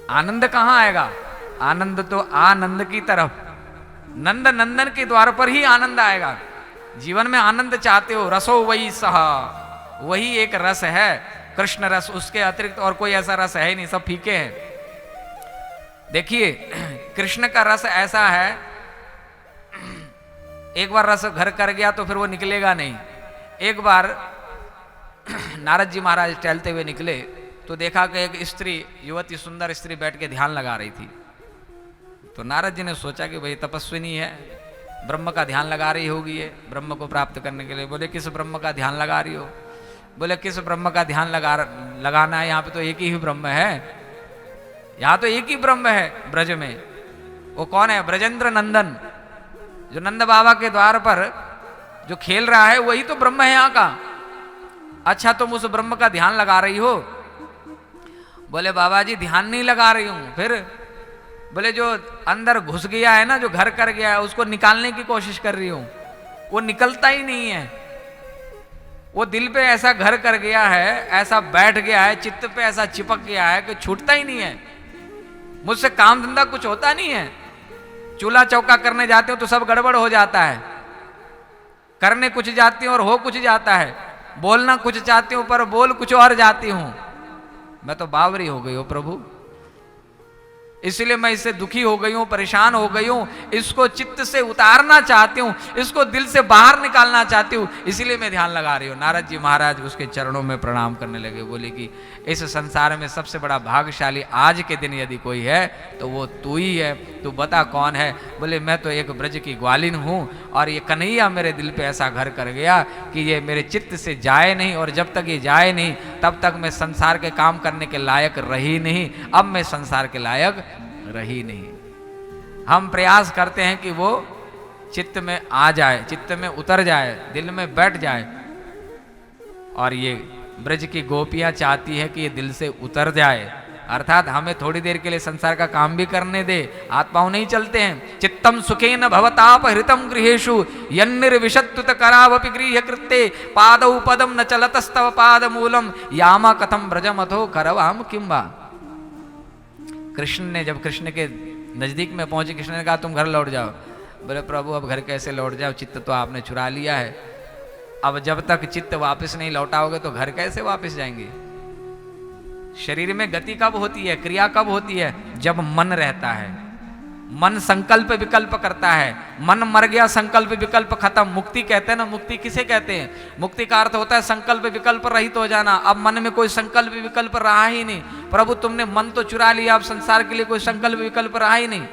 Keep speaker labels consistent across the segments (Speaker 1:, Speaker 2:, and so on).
Speaker 1: आनंद कहां आएगा? आनंद तो आनंद की तरफ, नंद नंदन के द्वार पर ही आनंद आएगा। जीवन में आनंद चाहते हो, रसो वही सहा, वही एक रस है, कृष्ण रस। उसके अतिरिक्त और कोई ऐसा रस है ही नहीं, सब फीके हैं। देखिए कृष्ण का रस ऐसा है, एक बार रस घर कर गया तो फिर वो निकलेगा नहीं। एक बार नारद जी महाराज टहलते हुए निकले तो देखा कि एक स्त्री, युवती, सुंदर स्त्री बैठ के ध्यान लगा रही थी। तो नारद जी ने सोचा कि भाई तपस्विनी है, ब्रह्म का ध्यान लगा रही होगी ये, ब्रह्म को प्राप्त करने के लिए। बोले किस ब्रह्म का ध्यान लगा रही हो? बोले किस ब्रह्म का ध्यान लगाना है, यहाँ पे तो एक ही ब्रह्म है, यहाँ तो एक ही ब्रह्म है ब्रज में। वो कौन है? ब्रजेंद्र नंदन, जो नंद बाबा के द्वार पर जो खेल रहा है वही तो ब्रह्म है यहाँ का। अच्छा तुम उस ब्रह्म का ध्यान लगा रही हो? बोले बाबा जी ध्यान नहीं लगा रही हूं। फिर? बोले जो अंदर घुस गया है ना, जो घर कर गया है, उसको निकालने की कोशिश कर रही हूं, वो निकलता ही नहीं है। वो दिल पे ऐसा घर कर गया है, ऐसा बैठ गया है, चित्त पे ऐसा चिपक गया है कि छूटता ही नहीं है। मुझसे काम धंधा कुछ होता नहीं है, चूल्हा चौका करने जाते हो तो सब गड़बड़ हो जाता है, करने कुछ जाती हूं और हो कुछ जाता है, बोलना कुछ चाहती हूं पर बोल कुछ और जाती हूं। मैं तो बावरी हो गई हूं प्रभु, इसलिए मैं इससे दुखी हो गई हूं, परेशान हो गई हूं, इसको चित्त से उतारना चाहती हूं, इसको दिल से बाहर निकालना चाहती हूं, इसीलिए मैं ध्यान लगा रही हूं। नारद जी महाराज उसके चरणों में प्रणाम करने लगे। बोले कि इस संसार में सबसे बड़ा भाग्यशाली आज के दिन यदि कोई है तो वो तू ही है, तू बता कौन है? बोले मैं तो एक ब्रज की ग्वालिन हूं और ये कन्हैया मेरे दिल पे ऐसा घर कर गया कि ये मेरे चित्त से जाए नहीं, और जब तक ये जाए नहीं तब तक मैं संसार के काम करने के लायक रही नहीं। अब मैं संसार के लायक रही नहीं। हम प्रयास करते हैं कि वो चित्त में आ जाए, चित्त में उतर जाए, दिल में बैठ जाए, और ये ब्रज की गोपियां चाहती है कि ये दिल से उतर जाए, अर्थात हमें थोड़ी देर के लिए संसार का काम भी करने दे। हाथ पांव नहीं चलते हैं। चित्तम सुखेन भवताप हृतम गृहेषु यन्निर्विशत्युत करावपि गृह्य कृत्ते पादौ पदम न चलतस्तव पाद मूलम यामा कथम ब्रजमथो करवाम किंबा। कृष्ण ने जब कृष्ण के नजदीक में पहुंचे, कृष्ण ने कहा तुम घर लौट जाओ। बोले प्रभु अब घर कैसे लौट जाओ, चित्त तो आपने चुरा लिया है, अब जब तक चित्त वापस नहीं लौटाओगे तो घर कैसे वापस जाएंगे? शरीर में गति कब होती है, क्रिया कब होती है? जब मन रहता है, मन संकल्प विकल्प करता है। मन मर गया, संकल्प विकल्प खत्म। मुक्ति कहते हैं ना, मुक्ति किसे कहते हैं? मुक्ति का अर्थ होता है संकल्प विकल्प रहित हो जाना। अब मन में कोई संकल्प विकल्प रहा ही नहीं। प्रभु तुमने मन तो चुरा लिया, अब संसार के लिए कोई संकल्प विकल्प रहा ही नहीं।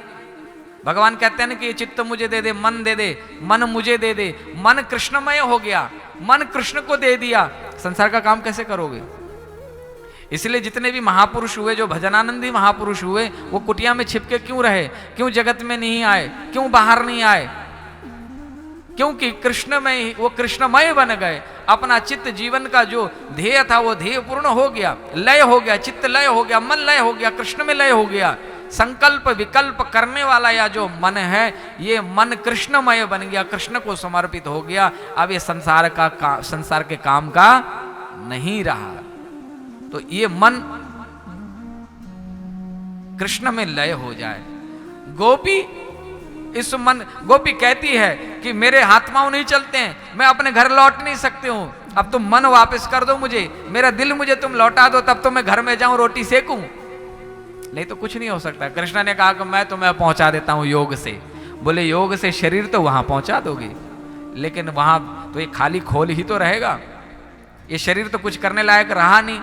Speaker 1: भगवान कहते हैं ना कि ये चित्त मुझे दे दे, मन दे दे, मन मुझे दे दे। मन कृष्णमय हो गया, मन कृष्ण को दे दिया, संसार का काम कैसे करोगे? इसलिए जितने भी महापुरुष हुए, जो भजनानंदी महापुरुष हुए, वो कुटिया में छिपके क्यों रहे? क्यों जगत में नहीं आए? क्यों बाहर नहीं आए? क्योंकि कृष्णमय, वो कृष्णमय बन गए। अपना चित्त जीवन का जो ध्येय था वो ध्येय पूर्ण हो गया, लय हो गया, चित्त लय हो गया, मन लय हो गया, कृष्ण में लय हो गया। संकल्प विकल्प करने वाला या जो मन है, ये मन कृष्णमय बन गया, कृष्ण को समर्पित हो गया। अब ये संसार के काम का नहीं रहा। तो ये मन कृष्ण में लय हो जाए। गोपी इस मन, गोपी कहती है कि मेरे हाथ पांव नहीं चलते हैं, मैं अपने घर लौट नहीं सकती हूं, अब तुम मन वापस कर दो मुझे, मेरा दिल मुझे तुम लौटा दो, तब तो मैं घर में जाऊं रोटी सेकूं, नहीं तो कुछ नहीं हो सकता। कृष्ण ने कहा कि मैं तुम्हें पहुंचा देता हूं योग से। बोले योग से शरीर तो वहां पहुंचा दोगे, लेकिन वहां तो ये खाली खोल ही तो रहेगा, ये शरीर तो कुछ करने लायक रहा नहीं।